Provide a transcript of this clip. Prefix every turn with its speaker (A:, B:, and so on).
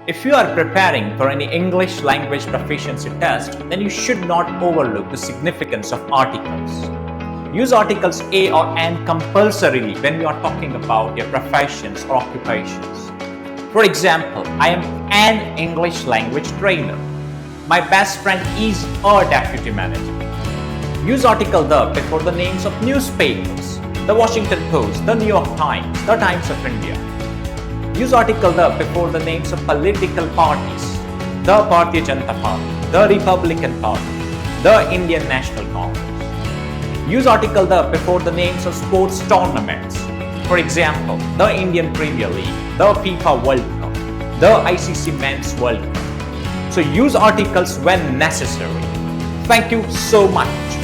A: If you are preparing for any English language proficiency test, then you should not overlook the significance of articles. Use articles a or an compulsorily when you are talking about your professions or occupations. For example, I am an English language trainer. My best friend is a deputy manager. Use article the before the names of newspapers, the Washington Post, the New York Times, the Times of India. Use article the before the names of political parties, the Bharatiya Janata Party, the Republican Party, the Indian National Congress. Use article the before the names of sports tournaments. For example, the Indian Premier League, the FIFA World Cup, the ICC Men's World Cup. So use articles when necessary. Thank you so much.